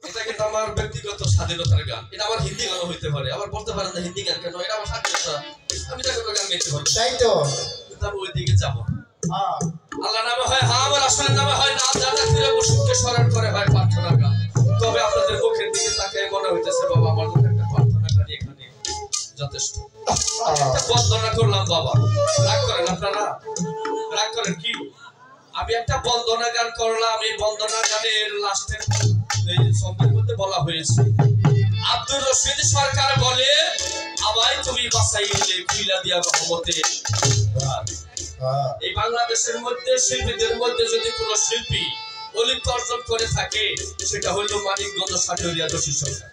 এটা কিন্তু আমার ব্যক্তিগত স্বাধীনতার গান। এটা আমার হিন্দি গানও হইতে পারে। আবার বলতে পারেন না হিন্দি গান কেন, এটা আমার স্বাধীনতা, আমি যে কোনো গান গাইতে পারবো, তাই তো। কিন্তু আমি ওই দিকে যাবো। আল্লাহ নামে হয় হা, আমার আসলে নামে হয় না, যারা ফিরে মুর্শিদকে স্মরণ করে হয় প্রার্থনা গান। তবে আপনাদের মুখের দিকে তাকিয়ে মনে হইতেছে বাবা আমার জন্য একটা প্রার্থনা গান এখানে যথেষ্ট। একটা বন্দনা করলাম বাবা, রাগ করেন আপনারা? রাগ করেন কি? আমি একটা বন্দনা গান করলাম। এই বন্দনা গানের লাস্টের এই শব্দের মধ্যে বলা হয়েছে আব্দুর রশিদ সরকার বলে আমায় তুমি বাঁচাইলে কুইলা দিয়া রহমতে। এই বাংলাদেশের মধ্যে শিল্পীদের মধ্যে যদি কোন শিল্পী অলিপ্ত অর্জন করে থাকে সেটা হলো মানিকগঞ্জ সাটুরিয়া রশিদ সরকার,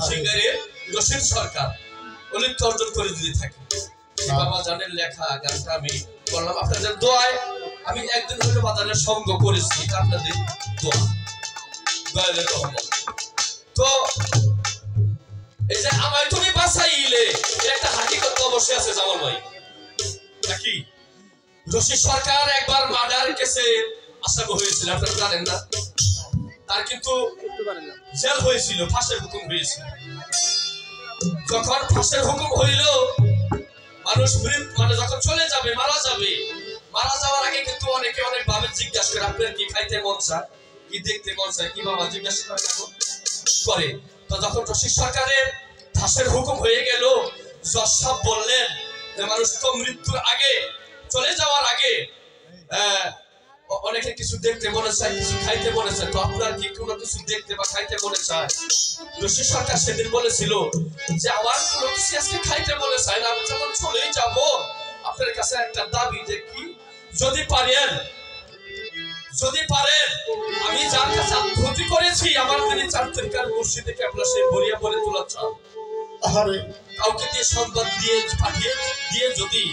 সিঙ্গারের রশিদ সরকার অলিপ্ত অর্জন করে যদি থাকে। বাবা জানের লেখা গানটা আমি করলাম আপনাদের দোয়ায়। আমি একদিন হলো বাজারের সঙ্গ করেছি, এটা আপনাদের দোয়া, দয়ালের রহমত। তো এই যে আমায় তুমি বাঁচাইলে একটা হাকিকত অবশ্যই আছে জামাল ভাই, নাকি? রশিদ সরকার একবার মার্ডার কেসে আসামি হয়েছিল, আপনারা জানেন না? তার কিন্তু জেল হয়েছিল, ফাঁসের হুকুম হয়েছিল। যখন ফাঁসের হুকুম হইল মানুষ মানে যখন চলে যাবে, মারা যাবে, মারা যাওয়ার আগে কিন্তু অনেকে অনেক ভাবে জিজ্ঞাসা করে আপনার কি খাইতে মন চায়, কি দেখতে মন চায়, কি বাবা জিজ্ঞাসা করে। তো যখন রশিদ সরকারের ফাঁসের হুকুম হয়ে গেল, জজ সাহেব বললেন যে মানুষ তো মৃত্যুর আগে, চলে যাওয়ার আগে অনেকে কিছু দেখতে মনে চায়, কিছু খাইতে মনে চায়, তো আপনার কি কোনো কিছু দেখতে বা খাইতে মনে চায়? রশিদ সরকার সেদিন বলেছিল যে আমার কোনো কিছু আজকে খাইতে মনে চায় না, আমি যখন চলেই যাব আপনার কাছে একটা দাবি, যে কি যদি পারেন আমি যার কাছে ক্ষতি করেছি আমার তিনি 4 তারিখের মসজিদে কেবলা সেই ভরিয়া ভরে তোলা চান, কাউকে দিয়ে সংবাদ দিয়ে পাঠিয়ে দিয়ে যদি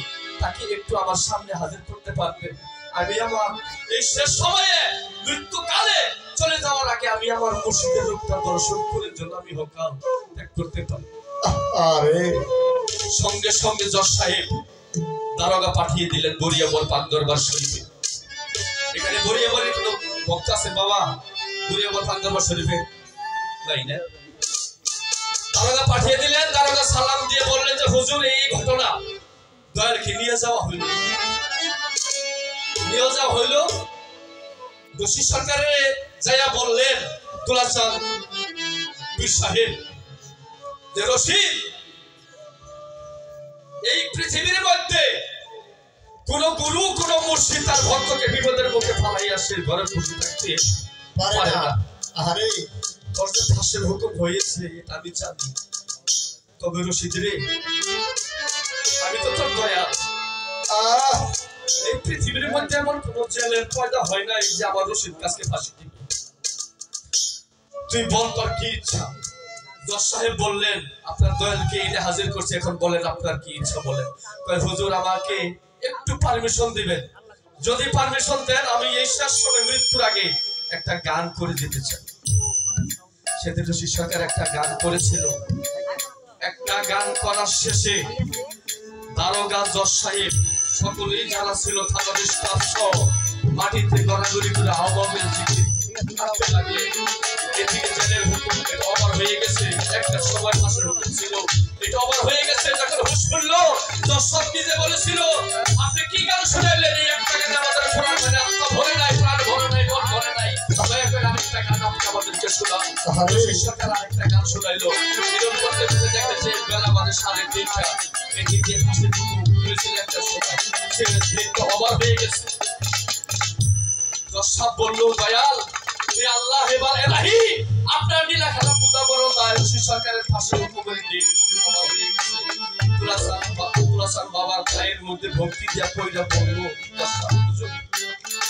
তাকে একটু আমার সামনে হাজির করতে পারবেন, আমি আমার এই শেষ সময়ে মৃত্যুকালে চলে যাওয়ার আগে আমি আমার মসজিদের রূপটা দর্শন করার জন্য আমি হকাম ত্যাগ করতে পারি। সঙ্গে সঙ্গে জজ সাহেব দারোগা পাঠিয়ে দিলেন বরিয়াবর পাক দরবার শরীফে। এখানে বরিয়াবরের কোনো ভক্ত আছে বাবা? বরিয়াবর পাক দরবার শরীফে নাই না? দারোগা পাঠিয়ে দিলেন, দারোগা সালাম দিয়ে বললেন যে হুজুর এই ঘটনা দয়ালকে নিয়ে যাওয়া হইল। রশিদ সরকারের যাইয়া বললেন তুলাচাঁদ পীর সাহেব যে রশিদ, এই পৃথিবীর মধ্যে কোন গুরু কোন মুর্শিদ তার ভক্তকে বিপদের মুখে ফালাইয়া সে ঘরে বসে থাকতে পারে না। আরে তোর যে ফাঁসের হুকুম হয়েছে এটা আমি জানি, তবে রশিদ রে আমি তো তোর দয়া, এই পৃথিবীর মধ্যে এমন কোন জেলের পয়দা হয় নাই যে আমার রশিদ কাছকে ফাঁসি দিবে, তুই বল তোর কি ইচ্ছা। জজ সাহেব বললেন আপনার দয়ালকে এনে হাজির করছে, এখন বলেন আপনার কি ইচ্ছা বলেন। হুজুর আমাকে একটু পারমিশন দিবেন, যদি পারমিশন দেন আমি এই শেষ সময় মৃত্যুর আগে একটা গান করে দিতে চাই। সেদিন রশিদ সরকার একটা গান করেছিল। একটা গান করার শেষে দারোগা জজ সাহেব সকলেই যারা ছিল থানার স্টাফ সহ মাটিতে গড়াগড়ি করে আহ্বানের দিকে থাকতে লাগলে এদিকে জেলের হুকুম অবার হয়ে গেছে, একটা সময় ফাঁসের হুকুম ছিল, এটা অবার হয়ে গেছে। যখন হুশ করলো জজ সাহেব নিজে বলেছিল আপনি কি গান শোনাইলেন, এই একটা গান আমাদের শোনার মানে আত্মা ভরে নাই, প্রাণ ভরে নাই, মন ভরে নাই, দয়া করে আরেকটা গান আপনি আমাদেরকে শোনান। রশিদ সরকার আরেকটা গান শোনাইলো। এরকম করতে করতে দেখেছে বেলা মানে 3:30, এদিকে ফাঁসের হুকুম হয়েছিল একটা সময়, সে দেখতে অবার হয়ে গেছে। জজ সাহেব বলল দয়াল হে আল্লাহ এবার এলাহি আপনার নীলা খেলা পূজা করো, তাই রশিদ সরকারের ফাঁসের হুকুমের দিন অবার হয়ে গেছে। তুলাসান বাবার গায়ের মধ্যে ভক্তি দিয়া পয়দা পড়লো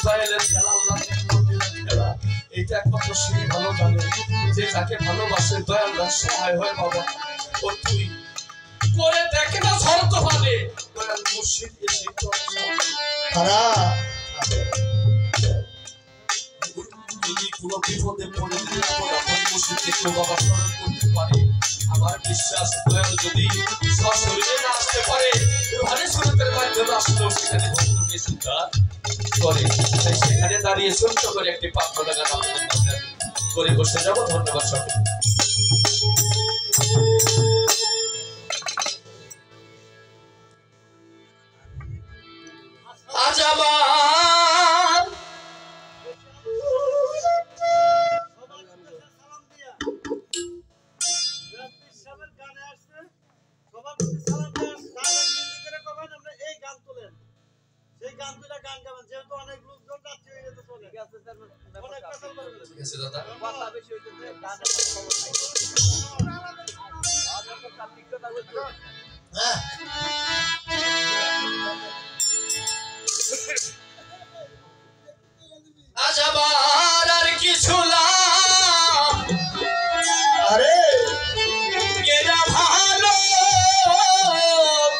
দয়ালের খেলা, আল্লাহ খেলা এইটা একমাত্র সে ভালো জানে যে যাকে ভালোবাসে দয়ালরা সহায় হয়। বাবা ও তুই করে দেখে না ঝড় তো পাবে দয়াল মুর্শিদ এসে যদি কোনো বিপদে পড়ে মুর্শিদকে কেউ বাবা স্মরণ করতে পারে, আমার বিশ্বাস দয়াল যদি সশরীরে না আসতে পারে রুহানি সুরতের মাধ্যমে আসলেও সেখানে ভক্তকে স্বীকার করে। তাই সেখানে দাঁড়িয়ে ছোট্ট করে একটি প্রার্থনা গান আপনাদের করে বসে যাব। ধন্যবাদ সবাই। আজ আবার আজ আবার আর কিছু লাভ আরে এরা ভালো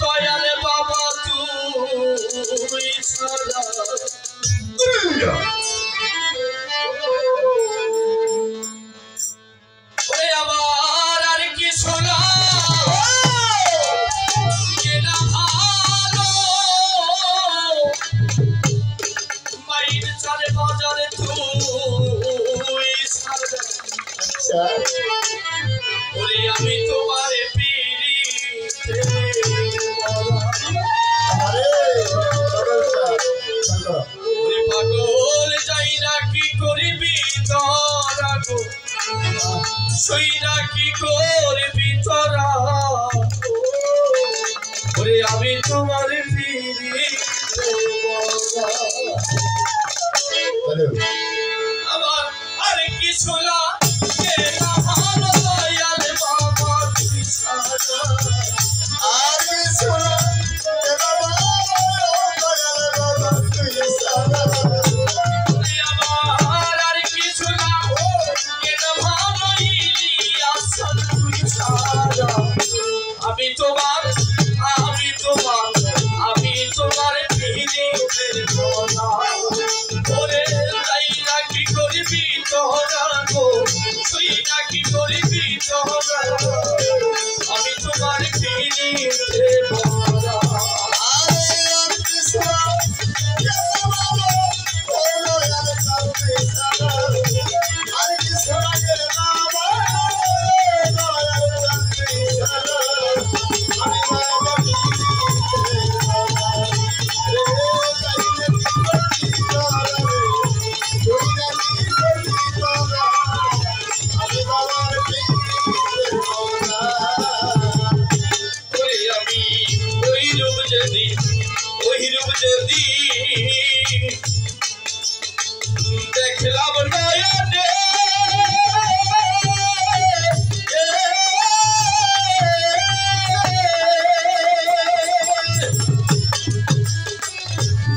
দয়ালে বাবা তুই ছাড়া ওরে আবার আর কিছু লাভ এরা ভালো মাইর চারে বাজারে তুই ছাড়া আচ্ছা ওরে আমি তোমারে পিরিতে আরে ওরে পাগল যাই না কি করিবি তোরা গো সই না কি করবি তোরা ওরে আমি তোমারে পিরিতে হ্যালো আমার আর কিছু না কেনা ভালো দয়ালে বাবা তুই ছাড়া আর কিছু না বাবা দয়াল বাবা তুই সারা ওরে আমার আর কিছু না কেনা ভালো ইলিয়াস তুই ছাড়া আমি তোমার পিরিতের কথা ওরে তাই না কি করবি তোরা গো তুই না কি করবি তোরা আমি তোমার পিরিতের কথা আরে আর কিছু না বাবা দয়াল তুই সারা আর কিছু না বাবা দয়াল তুই সারা আমি বাবা ওরে আমি ওই রূপ যদি দেখলাম নয়নে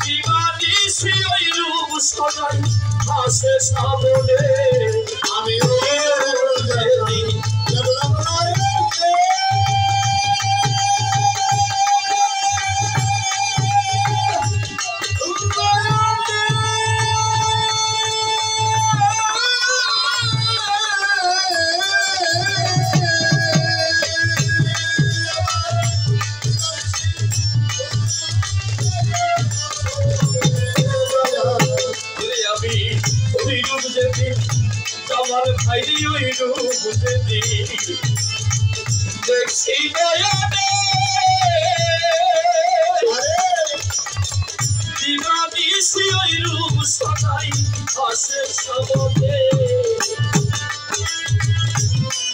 দিবানিশি ওই রূপ সদাই হাসে সামনে আমি যদি আমি ওই রূপ যদি আমার ভাই ওই রূপ যদি দেখছি নয়নে দিবানিশি ওই রূপ সদাই হাসে সামনে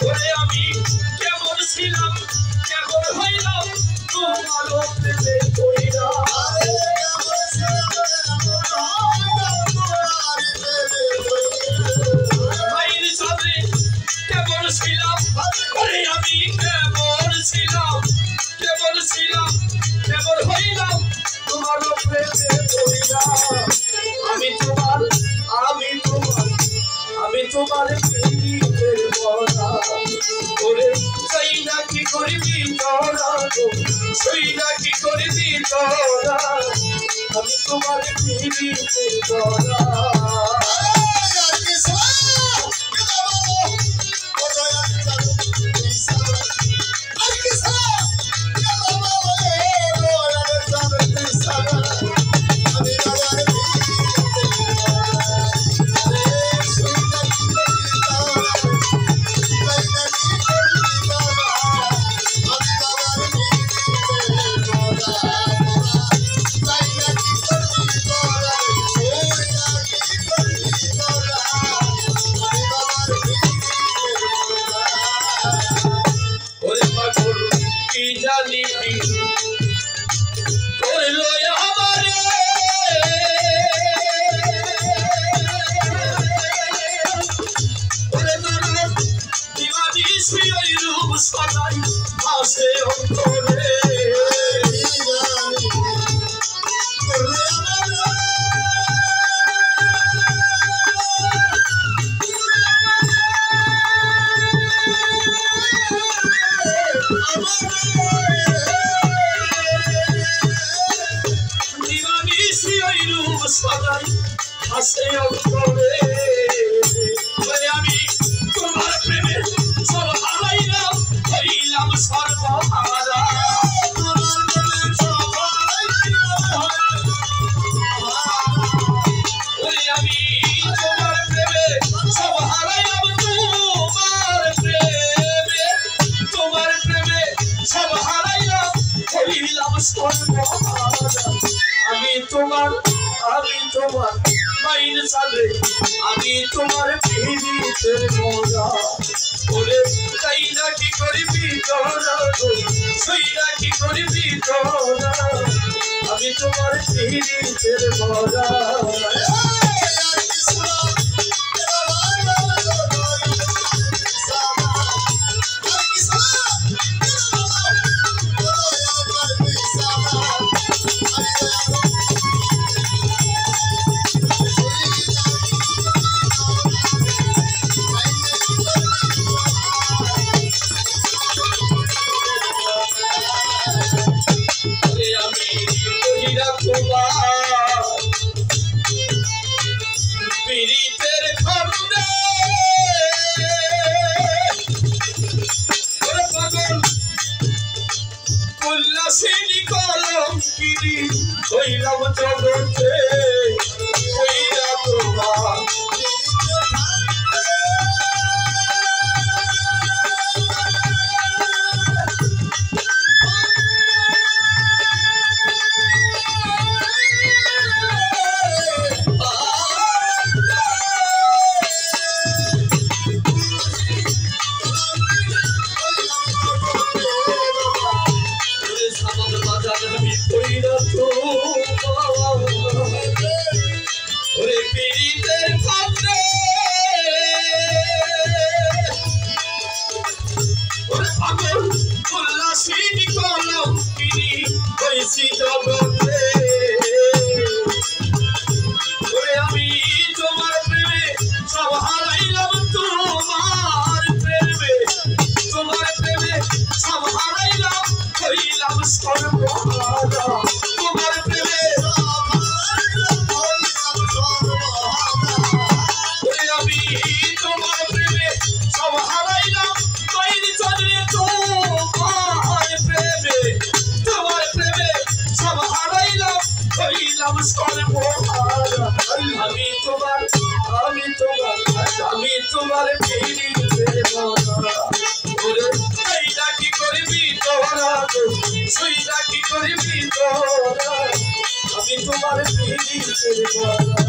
ওরে আমি কেমন ছিলাম কেমন হইলাম তোমার প্রেমে কইরা মাইর সাথে কেমন ছিলাম ওরে আমি কেমন ছিলাম কেমন হইলাম তোমার প্রেমে কইরা আমি তোমার পিরিতের কথা ওরে চাই না কি করবি তোরা গো সই না কি করবি তোরা আমি তোমার পিরিতের কথা সেই রূপ সদাই আসে অন্তরে সদাই আসে অন্তরে আমি তোমার প্রেমে সব হারাইলাম হইলাম সর্বহারা আমি তোমার প্রেমে সব হারাইলাম তোমার প্রেমে সব হারাইলাম হইলাম সর্বহারা আমি তোমার মাইন চালে আমি তোমার পিড়িতের মজা ওরে তাইরা কি করবি তোরা সইরা কি করবি তোরা আমি তোমার পিড়িতের মজা পীড়িতের খন্ডে পাগল উল্লাসিনী কলঙ্কিনী হইলাম জগতে হইলা তোমার ওরে পীড়িতের খন্ডে ওরে পাগল উল্লাসিনী কলঙ্কিনী হইছি জগতে ওরে আমি তোমার প্রেমে সব হারাইলাম তোমার প্রেমে সব হারাইলাম হইলাম সর্বহারা তোমার প্রেমে আমি তোমার প্রেমে সব হারাইলাম তৈরি চলে তোমার প্রেমে সব হারাইলাম হইলাম সর্বহারা আমি তোমার পিড়িতের মজা ওরে তাইরা কি করবি তোরা সইরা কি করবি তোরা আমি তোমার পিড়িতের মজা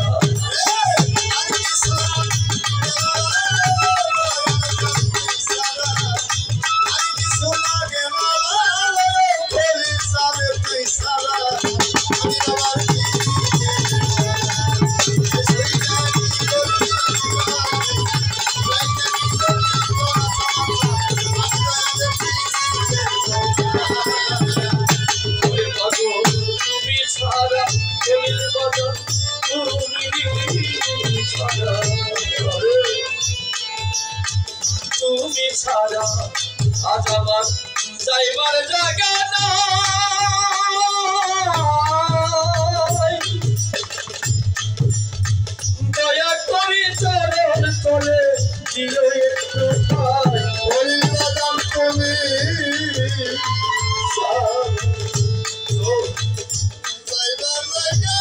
তুমি ছাড়া আজ আমার যাইবার জায়গা নাই দয়া করে চরণ তলে দিও একটু ঠাই ওই বাদাম তুমি যাইবার জায়গা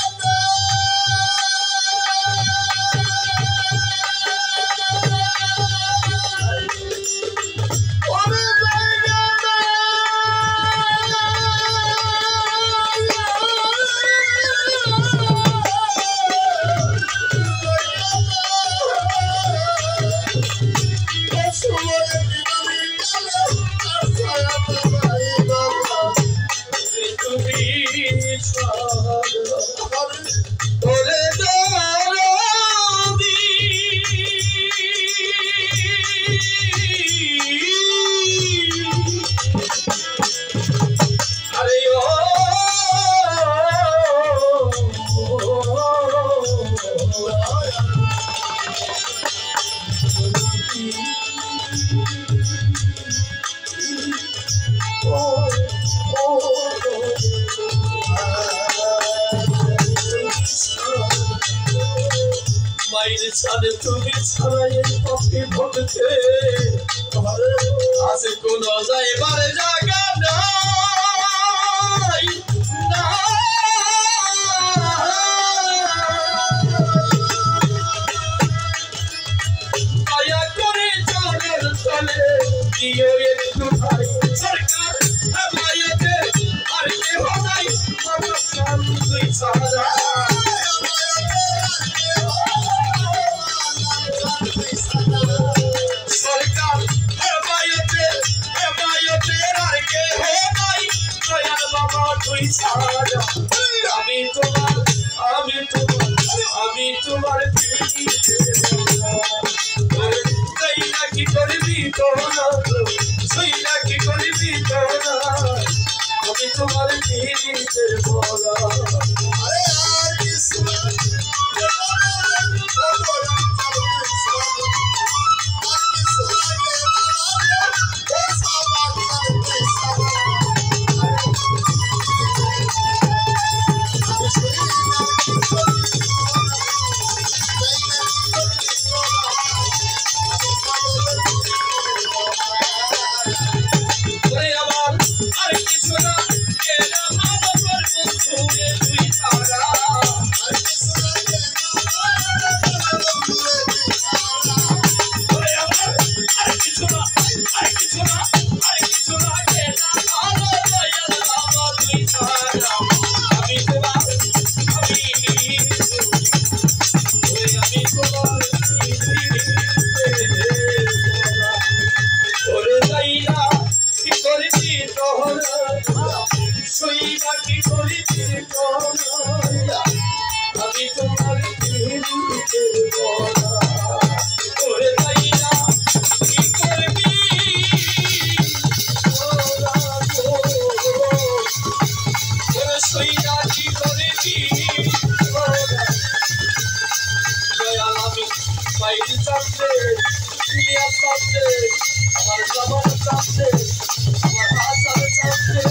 মায়ের ছাদে তুমি ছাড়াই পথে ভক্তে আছে কোন যাইবার জায়গা নাই দয়া করে জলের তলে দিও একটু ভাই সরকার মায়াতে আর কেহ নাই আমার প্রাণ তুই ছাড়া সরকার মায়াতে আর কেহ নাই দয়াল বাবা তুই ছাড়া আমি তোমার কি করবি তোরা সইলা কি করবি তোরা আমি তোমার পীড়িতের বলা আরে আর কিছু আমি তোমার আমার সবার চাপে আমার হাত চাপে